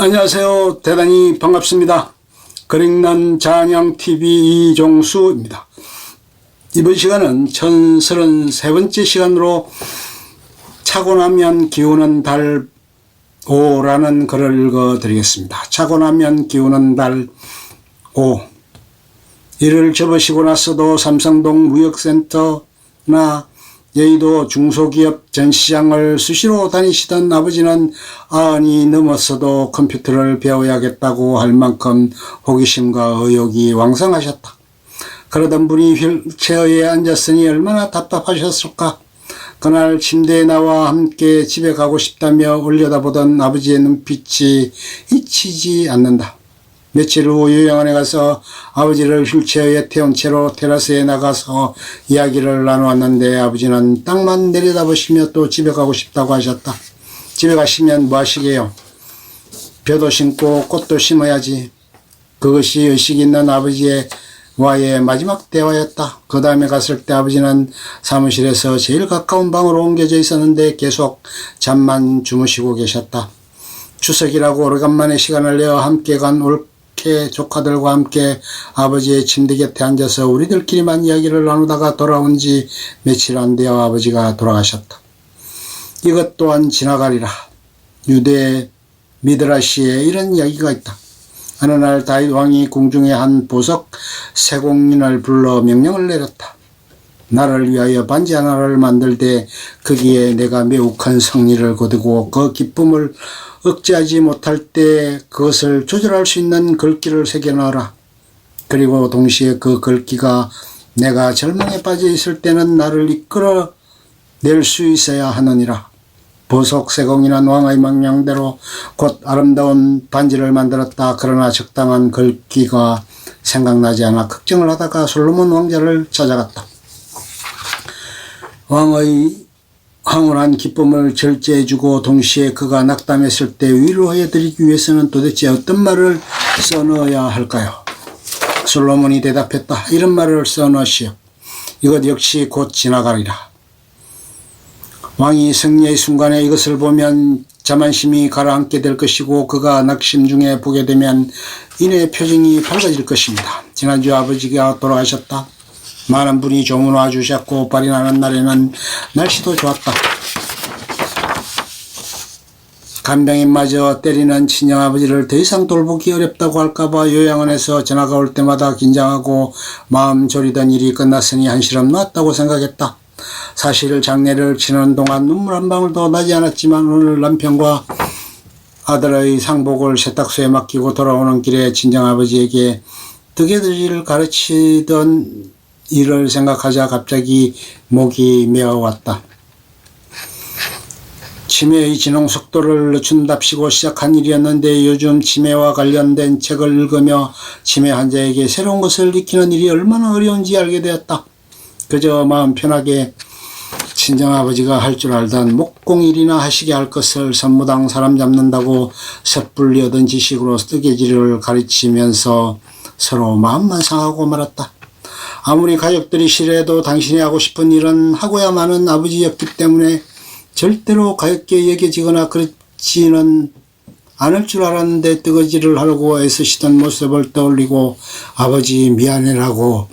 안녕하세요. 대단히 반갑습니다. 그릭난 잔향TV 이종수입니다. 이번 시간은 1033번째 시간으로 차고 나면 기우는 달 5라는 글을 읽어드리겠습니다. 차고 나면 기우는 달 5. 이를 접으시고 나서도 삼성동 무역센터나 여의도 중소기업 전시장을 수시로 다니시던 아버지는 90이 넘었어도 컴퓨터를 배워야겠다고 할 만큼 호기심과 의욕이 왕성하셨다. 그러던 분이 휠체어에 앉았으니 얼마나 답답하셨을까. 그날 침대에 나와 함께 집에 가고 싶다며 올려다보던 아버지의 눈빛이 잊히지 않는다. 며칠 후 요양원에 가서 아버지를 휠체어에 태운 채로 테라스에 나가서 이야기를 나누었는데 아버지는 땅만 내려다보시며 또 집에 가고 싶다고 하셨다. 집에 가시면 뭐 하시게요? 벼도 심고 꽃도 심어야지. 그것이 의식 있는 아버지와의 마지막 대화였다. 그 다음에 갔을 때 아버지는 사무실에서 제일 가까운 방으로 옮겨져 있었는데 계속 잠만 주무시고 계셨다. 추석이라고 오래간만에 시간을 내어 함께 간 조카들과 함께 아버지의 침대 곁에 앉아서 우리들끼리만 이야기를 나누다가 돌아온 지 며칠 안 되어 아버지가 돌아가셨다. 이것 또한 지나가리라. 유대 미드라시에 이런 이야기가 있다. 어느 날 다윗 왕이 궁중에 한 보석 세공인을 불러 명령을 내렸다. 나를 위하여 반지 하나를 만들되 거기에 내가 매우 큰 성리를 거두고 그 기쁨을 억제하지 못할 때 그것을 조절할 수 있는 글귀를 새겨 넣어라. 그리고 동시에 그 글귀가 내가 절망에 빠져 있을 때는 나를 이끌어 낼 수 있어야 하느니라. 보석 세공인은 왕의 명령대로 곧 아름다운 반지를 만들었다. 그러나 적당한 글귀가 생각나지 않아 걱정을 하다가 솔로몬 왕자를 찾아갔다. 왕의 황홀한 기쁨을 절제해주고 동시에 그가 낙담했을 때 위로해드리기 위해서는 도대체 어떤 말을 써넣어야 할까요? 솔로몬이 대답했다. 이런 말을 써넣으시오. 이것 역시 곧 지나가리라. 왕이 승리의 순간에 이것을 보면 자만심이 가라앉게 될 것이고 그가 낙심 중에 보게 되면 이내 표정이 밝아질 것입니다. 지난주 아버지가 돌아가셨다. 많은 분이 조문 와주셨고 발이 나는 날에는 날씨도 좋았다. 간병인마저 때리는 친정아버지를 더 이상 돌보기 어렵다고 할까봐 요양원에서 전화가 올 때마다 긴장하고 마음 졸이던 일이 끝났으니 한시름 놨다고 생각했다. 사실 장례를 치는 동안 눈물 한 방울도 나지 않았지만 오늘 남편과 아들의 상복을 세탁소에 맡기고 돌아오는 길에 친정아버지에게 뜨개질을 가르치던 일을 생각하자 갑자기 목이 메어왔다. 치매의 진행 속도를 늦춘답시고 시작한 일이었는데 요즘 치매와 관련된 책을 읽으며 치매 환자에게 새로운 것을 익히는 일이 얼마나 어려운지 알게 되었다. 그저 마음 편하게 친정아버지가 할 줄 알던 목공일이나 하시게 할 것을 선무당 사람 잡는다고 섣불리 얻은 지식으로 뜨개질을 가르치면서 서로 마음만 상하고 말았다. 아무리 가족들이 싫어해도 당신이 하고 싶은 일은 하고야 마는 아버지였기 때문에 절대로 가볍게 여겨지거나 그렇지는 않을 줄 알았는데 뜨개질을 하려고 애쓰시던 모습을 떠올리고 아버지 미안해라고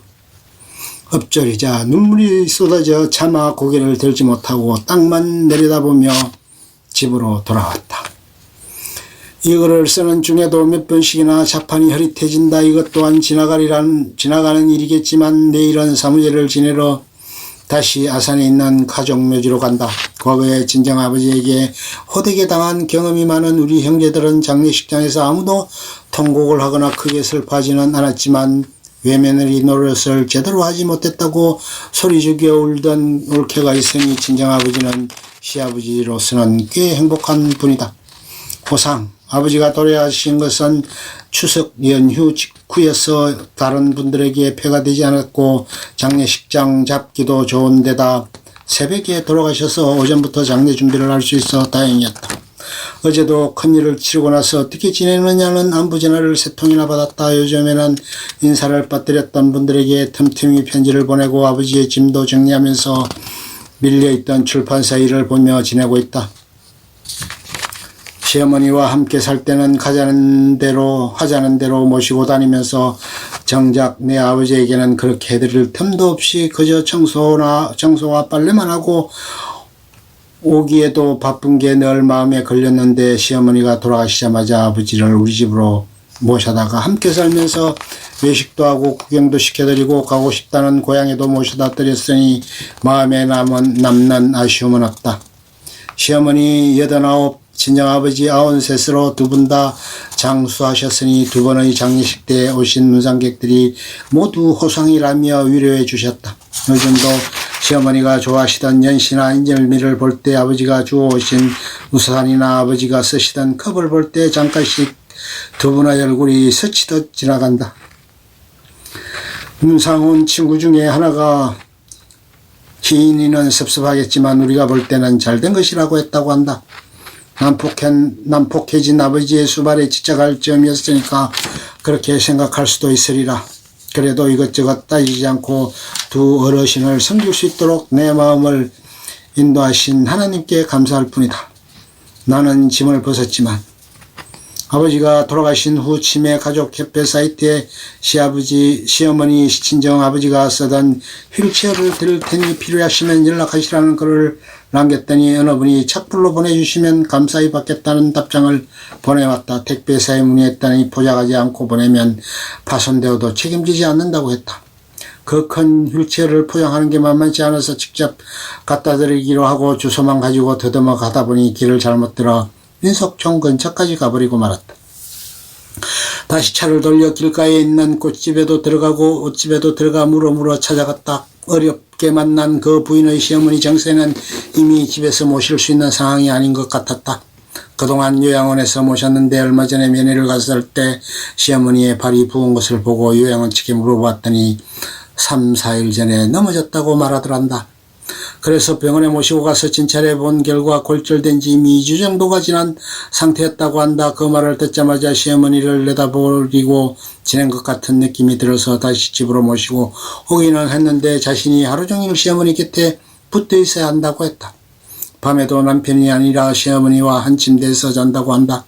엎드리자 눈물이 쏟아져 차마 고개를 들지 못하고 땅만 내려다보며 집으로 돌아왔다. 이거를 쓰는 중에도 몇 번씩이나 자판이 흐릿해진다. 이것 또한 지나가는 일이겠지만 내일은 사무제를 지내러 다시 아산에 있는 가족묘지로 간다. 과거에 친정아버지에게 호되게 당한 경험이 많은 우리 형제들은 장례식장에서 아무도 통곡을 하거나 크게 슬퍼하지는 않았지만 외며느리 노릇을 제대로 하지 못했다고 소리죽여 울던 올케가 있으니 친정아버지는 시아버지로서는 꽤 행복한 분이다. 고상 아버지가 돌아가신 것은 추석 연휴 직후여서 다른 분들에게 폐가 되지 않았고 장례식장 잡기도 좋은 데다 새벽에 돌아가셔서 오전부터 장례 준비를 할 수 있어 다행이었다. 어제도 큰일을 치르고 나서 어떻게 지내느냐는 안부 전화를 3통이나 받았다. 요즘에는 인사를 빠뜨렸던 분들에게 틈틈이 편지를 보내고 아버지의 짐도 정리하면서 밀려있던 출판사 일을 보며 지내고 있다. 시어머니와 함께 살 때는 하자는 대로 모시고 다니면서 정작 내 아버지에게는 그렇게 해드릴 틈도 없이 그저 청소와 빨래만 하고 오기에도 바쁜 게 늘 마음에 걸렸는데, 시어머니가 돌아가시자마자 아버지를 우리 집으로 모셔다가 함께 살면서 외식도 하고 구경도 시켜드리고 가고 싶다는 고향에도 모셔다 드렸으니 마음에 남는 아쉬움은 없다. 시어머니 89, 친정아버지 93으로 두 분 다 장수하셨으니 두 번의 장례식 때에 오신 문상객들이 모두 호상이라며 위로해 주셨다. 요즘도 시어머니가 좋아하시던 연시나 인절미를 볼 때, 아버지가 주워오신 우산이나 아버지가 쓰시던 컵을 볼 때 잠깐씩 두 분의 얼굴이 스치듯 지나간다. 문상훈 친구 중에 하나가 희인이는 섭섭하겠지만 우리가 볼 때는 잘된 것이라고 했다고 한다. 난폭해진 아버지의 수발에 지쳐갈 점이었으니까 그렇게 생각할 수도 있으리라. 그래도 이것저것 따지지 않고 두 어르신을 섬길 수 있도록 내 마음을 인도하신 하나님께 감사할 뿐이다. 나는 짐을 벗었지만 아버지가 돌아가신 후 치매 가족협회 사이트에 시아버지, 시어머니, 친정아버지가 쓰던 휠체어를 드릴 테니 필요하시면 연락하시라는 글을 남겼더니 어느 분이 착불로 보내주시면 감사히 받겠다는 답장을 보내왔다. 택배사에 문의했더니 포장하지 않고 보내면 파손되어도 책임지지 않는다고 했다. 그 큰 휠체어를 포장하는 게 만만치 않아서 직접 갖다 드리기로 하고 주소만 가지고 더듬어 가다 보니 길을 잘못 들어 민속촌 근처까지 가버리고 말았다. 다시 차를 돌려 길가에 있는 꽃집에도 들어가고 옷집에도 들어가 물어 찾아갔다. 어렵게 만난 그 부인의 시어머니 정세는 이미 집에서 모실 수 있는 상황이 아닌 것 같았다. 그동안 요양원에서 모셨는데 얼마 전에 면회를 갔을 때 시어머니의 발이 부은 것을 보고 요양원 측에 물어봤더니 3, 4일 전에 넘어졌다고 말하더란다. 그래서 병원에 모시고 가서 진찰해 본 결과 골절된 지 이미 2주 정도가 지난 상태였다고 한다. 그 말을 듣자마자 시어머니를 내다버리고 지낸 것 같은 느낌이 들어서 다시 집으로 모시고 오기는 했는데 자신이 하루 종일 시어머니 곁에 붙어 있어야 한다고 했다. 밤에도 남편이 아니라 시어머니와 한 침대에서 잔다고 한다.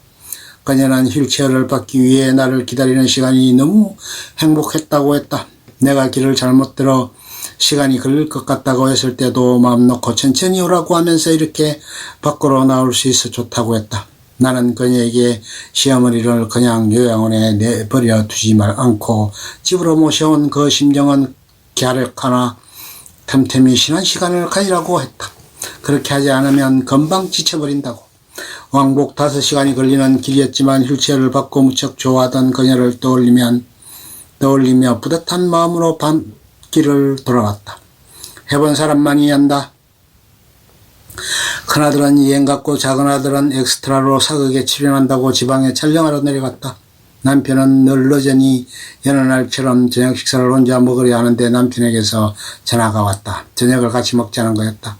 그녀는 휠체어를 받기 위해 나를 기다리는 시간이 너무 행복했다고 했다. 내가 길을 잘못 들어 시간이 걸릴 것 같다고 했을 때도 마음 놓고 천천히 오라고 하면서 이렇게 밖으로 나올 수 있어 좋다고 했다. 나는 그녀에게 시어머니를 그냥 요양원에 내버려 두지 않고 집으로 모셔온 그 심정은 갸륵하나 틈틈이 쉬는 시간을 가지라고 했다. 그렇게 하지 않으면 금방 지쳐버린다고. 왕복 5시간이 걸리는 길이었지만 휠체어를 받고 무척 좋아하던 그녀를 떠올리며 뿌듯한 마음으로 길을 돌아왔다. 해본 사람만이 한다. 큰아들은 이행 같고 작은아들은 엑스트라로 사극에 출연한다고 지방에 촬영하러 내려갔다. 남편은 늘 늦으니 여느 날처럼 저녁 식사를 혼자 먹으려 하는데 남편에게서 전화가 왔다. 저녁을 같이 먹자는 거였다.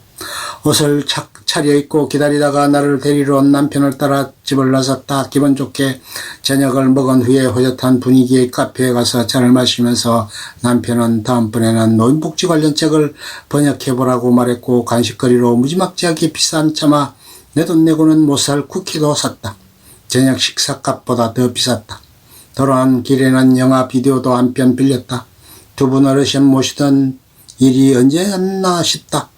옷을 차려입고 기다리다가 나를 데리러 온 남편을 따라 집을 나섰다. 기분 좋게 저녁을 먹은 후에 호젓한 분위기의 카페에 가서 차를 마시면서 남편은 다음번에는 노인복지 관련 책을 번역해보라고 말했고 간식거리로 무지막지하게 비싼 차마 내 돈 내고는 못 살 쿠키도 샀다. 저녁 식사값보다 더 비쌌다. 돌아온 길에는 영화 비디오도 한 편 빌렸다. 두 분 어르신 모시던 일이 언제였나 싶다.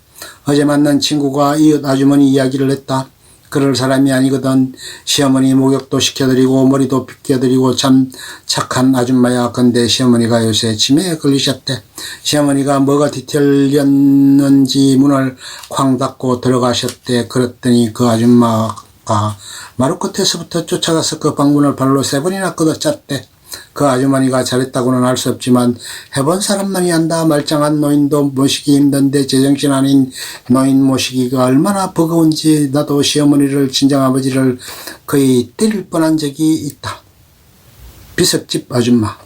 어제 만난 친구가 이웃 아주머니 이야기를 했다. 그럴 사람이 아니거든. 시어머니 목욕도 시켜드리고 머리도 빗겨드리고 참 착한 아줌마야. 근데 시어머니가 요새 치매에 걸리셨대. 시어머니가 뭐가 뒤틀렸는지 문을 쾅 닫고 들어가셨대. 그랬더니 그 아줌마가 마루 끝에서부터 쫓아가서 그 방문을 발로 3번이나 걷어찼대. 그 아주머니가 잘했다고는 할 수 없지만 해본 사람만이 한다. 말짱한 노인도 모시기 힘든데 제정신 아닌 노인 모시기가 얼마나 버거운지 나도 시어머니를 친정아버지를 거의 때릴 뻔한 적이 있다. 비석집 아줌마.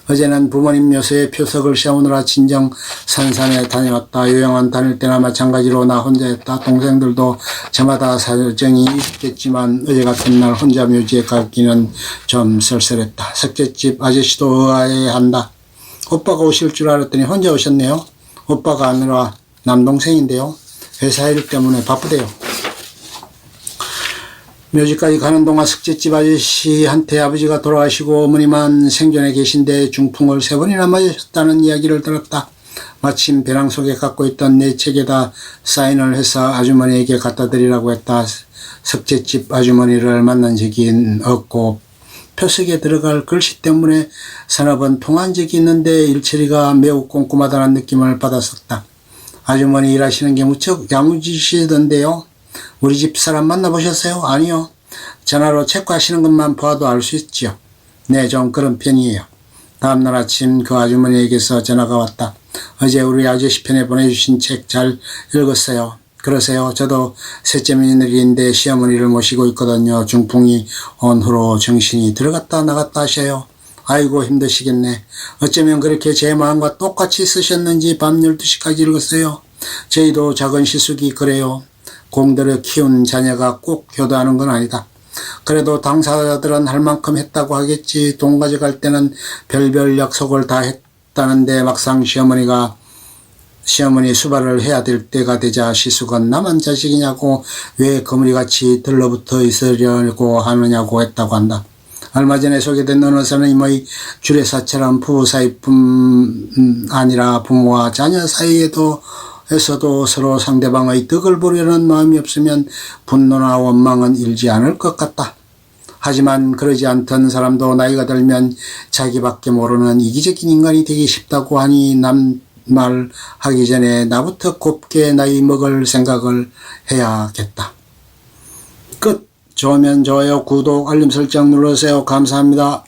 어제는 부모님 묘소에 표석을 씌우느라 친정 산산에 다녀왔다. 요양원 다닐 때나 마찬가지로 나 혼자였다. 동생들도 저마다 사정이 있겠지만 어제 같은 날 혼자 묘지에 가기는 좀 쓸쓸했다. 석재집 아저씨도 의아해한다. 오빠가 오실 줄 알았더니 혼자 오셨네요. 오빠가 아니라 남동생인데요. 회사 일 때문에 바쁘대요. 묘지까지 가는 동안 숙제집 아저씨한테 아버지가 돌아가시고 어머니만 생존해 계신데 중풍을 3번이나 맞으셨다는 이야기를 들었다. 마침 배낭 속에 갖고 있던 내 책에다 사인을 해서 아주머니에게 갖다 드리라고 했다. 석재집 아주머니를 만난 적이 없고 표석에 들어갈 글씨 때문에 서너 번 통한 적이 있는데 일처리가 매우 꼼꼼하다는 느낌을 받았었다. 아주머니 일하시는 게 무척 야무지시던데요. 우리 집 사람 만나보셨어요? 아니요. 전화로 체크하시는 것만 봐도 알 수 있지요. 네, 좀 그런 편이에요. 다음날 아침 그 아주머니에게서 전화가 왔다. 어제 우리 아저씨 편에 보내주신 책 잘 읽었어요. 그러세요. 저도 셋째 며느리인데 시어머니를 모시고 있거든요. 중풍이 온 후로 정신이 들어갔다 나갔다 하셔요. 아이고 힘드시겠네. 어쩌면 그렇게 제 마음과 똑같이 쓰셨는지 밤 12시까지 읽었어요. 저희도 작은 시숙이 그래요. 공들여 키운 자녀가 꼭 효도하는 건 아니다. 그래도 당사자들은 할 만큼 했다고 하겠지. 돈 가져갈 때는 별별 약속을 다 했다는데 막상 시어머니 수발을 해야 될 때가 되자 시숙은 나만 자식이냐고 왜 거머리같이 들러붙어 있으려고 하느냐고 했다고 한다. 얼마 전에 소개된 어느 선생님의 주례사처럼 부부 사이뿐 아니라 부모와 자녀 사이에서도 서로 상대방의 덕을 보려는 마음이 없으면 분노나 원망은 일지 않을 것 같다. 하지만 그러지 않던 사람도 나이가 들면 자기밖에 모르는 이기적인 인간이 되기 쉽다고 하니 남 말 하기 전에 나부터 곱게 나이 먹을 생각을 해야겠다. 끝. 좋으면 좋아요, 구독, 알림 설정 눌러주세요. 감사합니다.